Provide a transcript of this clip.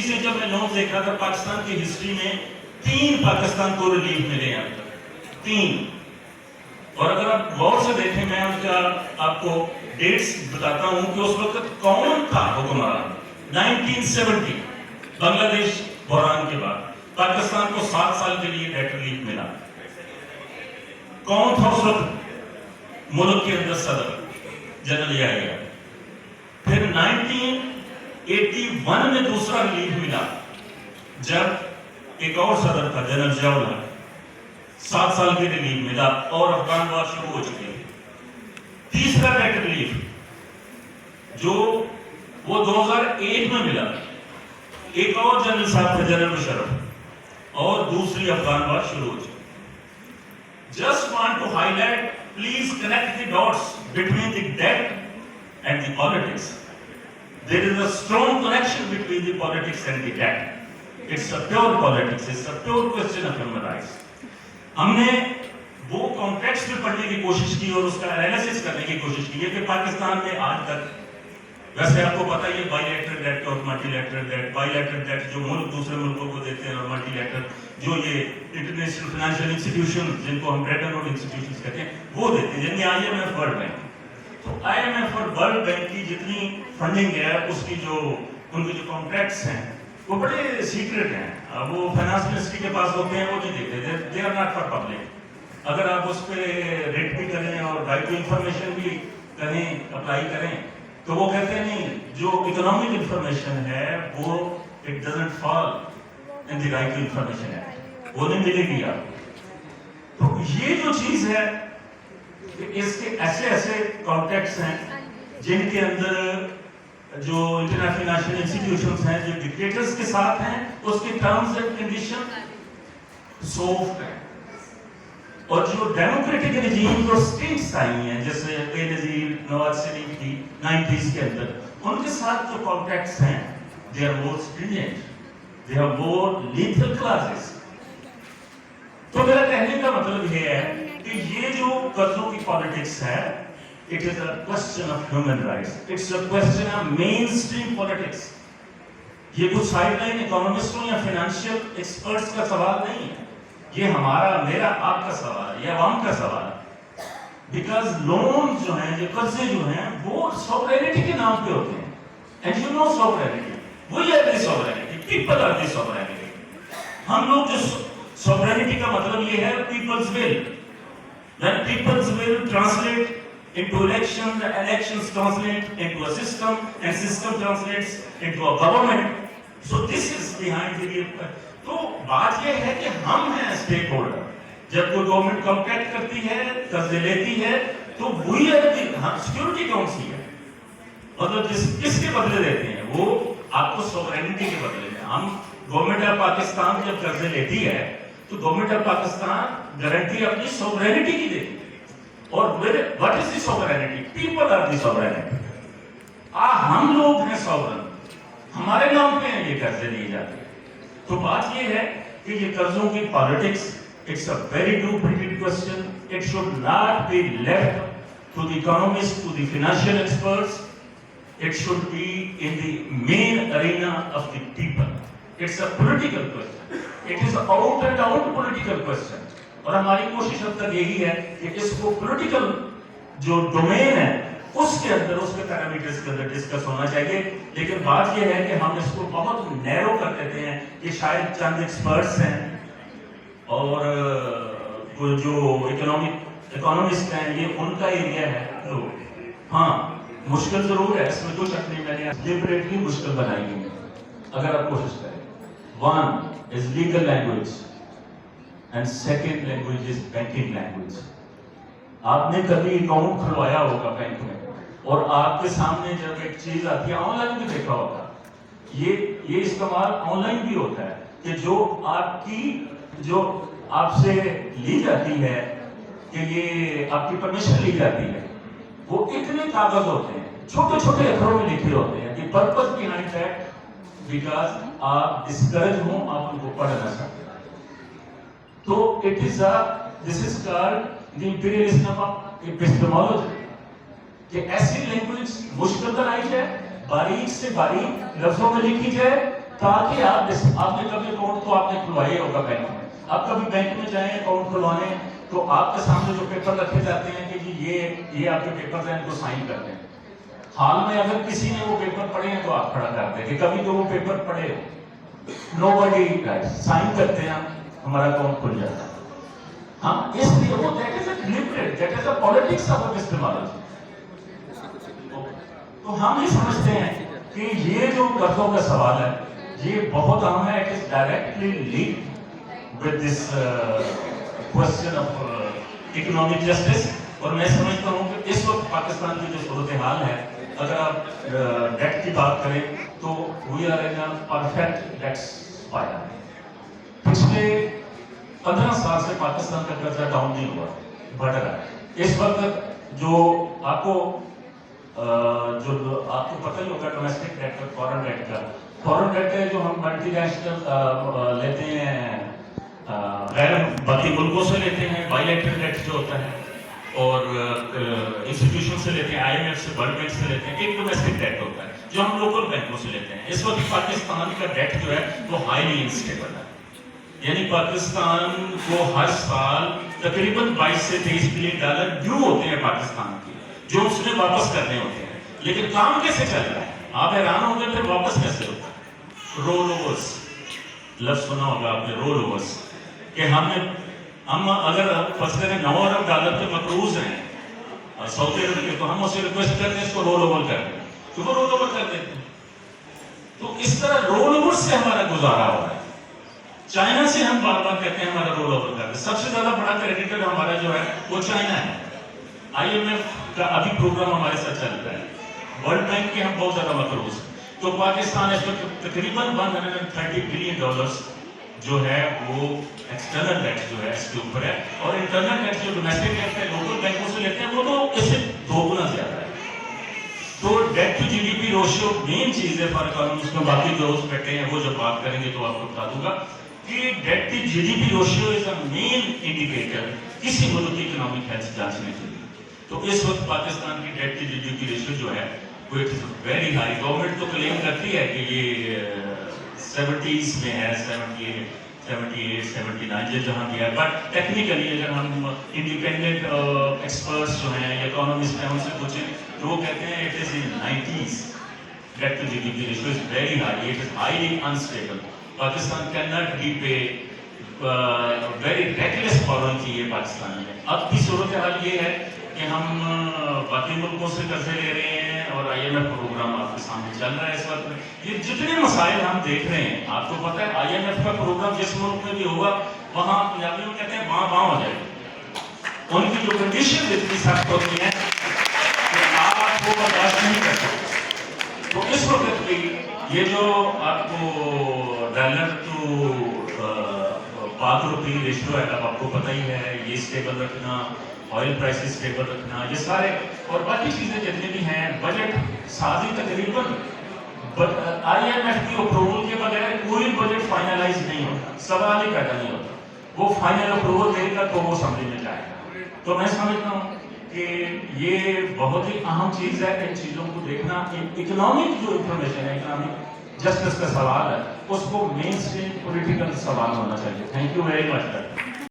سے جب میں نوٹ دیکھا تھا پاکستان کی ہسٹری میں 3 پاکستان کو ریلیف ملے ہیں اب تک 3. اور اگر آپ غور سے دیکھیں میں ان کا آپ کو ڈیٹس بتاتا ہوں کہ اس وقت کون تھا حکمران. 1970 بنگلہ دیش بحران کے بعد پاکستان کو 7 سال کے لیے ڈیٹ ریلیف ملا. کون تھا اس وقت ملک کے اندر صدر؟ جنرل یحییٰ. پھر 1981 میں دوسرا ریلیف ملا جب ایک اور صدر تھا جنرل ضیاء الحق. 7 سال کے ریلیف ملا اور افغان وار شروع ہو چکی ہے. تیسرا ڈیٹ ریلیف جو وہ 2001 میں ملا. ایک اور جنرل صاحب تھے جنرل مشرف اور دوسری افغان وار شروع ہو چکی. Just want to highlight, please connect the dots between the debt and the politics. There is a strong connection between the politics and the debt. It's a pure politics, it's a pure question of human rights. ہم نے وہ context میں پڑھنے کی کوشش کی اور اس کا انالیسس کرنے کی کوشش کی ہے کہ پاکستان میں آج تک ویسے آپ کو پتہ ہی ہے بائی لیٹرل ڈیٹ اور multilateral debt. Bilateral debt جو ملک دوسرے ملکوں کو دیتے ہیں اور ملٹی لیٹرل جو یہ انٹرنیشنل فائنینشیل انسٹیٹیوشن جن کو ہم بریٹن ووڈ انسٹیٹیوشنز کہتے ہیں وہ دیتے ہیں. جن میں I M F world bank. تو آئی ایم ایف اور ورلڈ بینک کی جتنی فنڈنگ ہے اس کی جو ان کے جو کانٹریکٹس ہیں وہ بڑے سیکرٹ ہیں. وہ فائنانس منسٹری کے پاس ہوتے ہیں, وہ نہیں دیکھتے. They are not for public. اگر آپ اس پہ ریٹ بھی کریں اور رائٹ ٹو انفارمیشن بھی کہیں اپلائی کریں تو وہ کہتے ہیں نہیں جو اکنامک انفارمیشن ہے وہ it doesn't fall in the right to information act, وہ نہیں ملے گی آپ. تو یہ جو چیز ہے اس کے ایسے ایسے کانٹیکٹس ہیں جن کے اندر جو انٹرنیشنل فائنینشیل انسٹیٹیوشنز ہیں جو ڈکٹیٹرز کے ساتھ ہیں اس کے ٹرمز اینڈ کنڈیشن سافٹ ہیں. اور جو ڈیموکریٹک رجیم جو اسٹیٹس آئی ہیں جیسے بے نظیر نواز شریف کی 90s کے اندر ان کے ساتھ جو کانٹیکٹس ہیں they are more stringent, they have more lethal clauses. تو میرا کہنے کا مطلب یہ ہے کہ یہ جو قرضوں کی پالیٹکس ہے it is a question of human rights. It's a question of mainstream politics. یہ کچھ سائیڈ لائن اکانومسٹوں یا فائنینشیل ایکسپرٹس کا سوال نہیں ہے. یہ ہمارا میرا آپ کا سوال ہے, یہ عوام کا سوال ہے. بیکاز لونز جو ہیں یہ قرضے جو ہیں وہ سوورینٹی کے نام پہ ہوتے ہیں. اینڈ یو نو سوورینٹی وہی ہے the sovereignty, people are the sovereignty. ہم لوگ جو سوورینٹی کا مطلب یہ ہے people's will. When people's will translate into elections, the elections translate into a system, and system translates into a government. So this is behind the real. تو بات یہ ہے کہ ہم ہیں اسٹیک ہولڈر. جب کوئی گورنمنٹ کمپیکٹ کرتی ہے, قرضے لیتی ہے, تو وہی ہے کہ سیکورٹی کون سی ہے, مطلب کس کے بدلے دیتے ہیں وہ آپ کو سوورینٹی کے بدلے میں. ہم گورنمنٹ آف پاکستان جب قرضے لیتی ہے تو گورنمنٹ آف پاکستان گارنٹی اپنی سوورینٹی کی دیتی ہے. اور what is the sovereignty? People are the sovereignty. ہم لوگ ہیں سوورن, ہمارے نام پہ ہیں یہ قرضے لیے جاتے ہیں. تو بات یہ ہے کہ یہ قرضوں کی politics it's a very deep question. It should not be left to the economists, to the financial experts. It should be in the main arena of the people. It's a political question. It is out and out political question. اور ہماری کوشش اب تک یہی ہے کہ اس کو political جو ڈومین ہے اس کے اندر اس کے پیرامیٹرز کے اندر ڈسکس ہونا چاہیے. لیکن بات یہ ہے کہ ہم اس کو بہت نیرو کر دیتے ہیں کہ شاید چند ایکسپرٹس ہیں اور جو اکانومسٹ ہیں یہ ان کا ایریا ہے. تو ہاں مشکل ضرور ہے, اس میں کوئی شک نہیں. میں نے ڈیلیبریٹلی مشکل بنائی ہے اگر آپ کوشش کریں. One is legal language and second language is banking language. آپ نے کبھی اکاؤنٹ کھلوایا ہوگا بینک میں اور آپ کے سامنے جب ایک چیز آتی ہے, آن لائن بھی دیکھا ہوگا, یہ استعمال آن لائن بھی ہوتا ہے کہ جو آپ سے لی جاتی ہے کہ یہ آپ کی پرمیشن لی جاتی ہے, وہ اتنے کاغذ ہوتے ہیں چھوٹے چھوٹے اکھروں میں لکھے ہوتے ہیں کہ پرپز بیہائنڈ دیٹ بیکاز آپ ڈسکریج ہوں, آپ ان کو پڑھنا چاہتے ہیں. تو this is called the imperialism of epistemology. کہ ایسی لینگویج مشکل بنائی جائے, باریک سے باریک لفظوں میں لکھی جائے تاکہ آپ نے کبھی اکاؤنٹ تو آپ نے کھلوایا ہوگا بینک میں، آپ کبھی بینک میں جائیں اکاؤنٹ کھلوانے تو آپ کے سامنے جو پیپر رکھے جاتے ہیں کہ جی یہ آپ کے پیپر ہیں، ان کو سائن کرتے ہیں. حال میں اگر کسی نے وہ پیپر پڑھے ہیں تو آپ کھڑا کر دیں کہ کبھی تو وہ پیپر پڑھے نو بڈی سائن کرتے ہیں ہمارا اکاؤنٹ کھل جاتا ہے. ہاں اس لیے وہ that is a deliberate, that is a politics of استعمال. تو ہم یہ سمجھتے ہیں کہ یہ جو قرضوں کا سوال ہے یہ بہت اہم ہے. It is directly linked with this question of economic justice. اور میں سمجھتا ہوں کہ اس وقت پاکستان کی جو صورتحال ہے، اگر آپ ڈیٹ کی بات کریں تو we are in perfect debt spiral. پچھلے 15 سال سے پاکستان کا قرضہ ڈاؤن نہیں ہوا، بڑھ رہا ہے. اس وقت جو آپ کو پتہ ہی ہوگا ڈومیسٹک ڈیٹ کا، فورن ڈیٹ کا. فورن ڈیٹ ہے جو ہم ملٹی نیشنل لیتے ہیں، غیر باقی ملکوں سے لیتے ہیں. بائی لیٹرل ڈیٹ جو ہوتا ہے اور انسٹیٹیوشن سے لیتے ہیں، آئی ایم ایف سے، ورلڈ بینک سے لیتے ہیں. ایک ڈومیسٹک ڈیٹ ہوتا ہے جو ہم لوکل بینکوں سے لیتے ہیں. اس وقت پاکستان کا ڈیٹ جو ہے وہ ہائیلی انسٹیبل ہے. یعنی پاکستان کو ہر سال تقریباً 22 سے 23 بلین ڈالر ڈیو ہوتے ہیں پاکستان کے، جو اس نے واپس کرنے ہوتے ہیں. لیکن کام کیسے چل رہا ہے؟ آپ حیران ہوں گے پھر واپس کیسے ہوتا ہے. رول اوورس لفظ سنا ہوگا آپ نے، رول اوورس. کہ ہم اگر فرض کریں 9 ارب ڈالر پہ مقروض ہیں سعودی عرب کے، تو ہم اسے ریکویسٹ کرتے ہیں اس کو رول اوور کر دیں، تو وہ رول اوور کر دیتے ہیں. تو اس طرح رول اوور سے ہمارا گزارا ہو رہا ہے. چائنا سے ہم بار بار کہتے ہیں ہمارا رول اوور کر دیں. سب سے زیادہ بڑا کریڈیٹر ہمارا جو ہے وہ چائنا ہے. آئی ایم ایف کا ابھی پروگرام ہمارے ساتھ چل رہا ہے، ورلڈ بینک کے ہم بہت زیادہ مقروض ہیں. تو پاکستان اس وقت تقریباً 130 بلین ڈالرز جو ہے وہ ایکسٹرنل ڈیٹ جو ہے اس کے اوپر ہے. اور انٹرنل ڈیٹ جو ڈومیسٹک ڈیٹ ہے لوکل بینکوں سے لیتے ہیں وہ تو اس سے 2 گنا زیادہ ہے. تو debt to G D P ratio main چیز ہے فار اکانومسٹ میں. باقی جو اس بیٹھے ہیں وہ جب بات کریں گے تو آپ کو بتا دوں گا کہ debt to G D P ratio is a main indicator کسی ملک کی اکنامک ہیلتھ جانچنے کے لیے. تو اس وقت پاکستان کی debt to G D P ratio جو ہے وہ it is very high. Government تو کلیم کرتی ہے کہ یہ 70s میں ہے، 78 79 یہ جہاں گیا. بٹ ٹیکنیکلی اگر ہم انڈیپینڈنٹ ایکسپرٹس جو ہیں اکانومسٹ ہیں ان سے پوچھیں تو وہ کہتے ہیں it is in 90s. Debt to G D P ratio is very high, it is highly unstable. Pakistan can not repay, very reckless borrowing کی ہے پاکستان میں. اب کی صورتحال یہ ہے کہ ہم باقی ملکوں سے قرضے لے رہے ہیں اور آئی ایم ایف پروگرام آپ کے سامنے چل رہا ہے اس وقت. یہ جتنے مسائل ہم دیکھ رہے ہیں آپ کو پتہ ہے آئی ایم ایف کا پروگرام جس ملک میں بھی ہوگا وہاں پنجابی میں کہتے ہیں وہاں ہو جائے گا. ان کی جو کنڈیشن اتنی سخت ہوتی ہیں کہ آپ وہ برداشت نہیں کر سکتے. تو اس وقت بھی یہ جو آپ کو ڈالر ٹو پاک روپی ریشیو ہے اب آپ کو پتہ ہی ہے، یہ اسٹیبل رکھنا، آئل پرائسز اسٹیبل رکھنا، یہ سارے اور باقی چیزیں جتنی بھی ہیں. بجٹ سازی تقریباً آئی ایم ایف کی اپروول کے بغیر کوئی بجٹ فائنلائز نہیں ہوتا، سوال ہی پیدا نہیں ہوتا. وہ فائنل اپروول دے گا تو وہ اسمبلی میں جائے گا. تو میں سمجھتا ہوں کہ یہ بہت ہی اہم چیز ہے ان چیزوں کو دیکھنا. اکنامک جو انفارمیشن ہے، اکنامک جسٹس کا سوال ہے، اس کو مین اسٹریم پولیٹیکل سوال ہونا چاہیے. Thank you very much.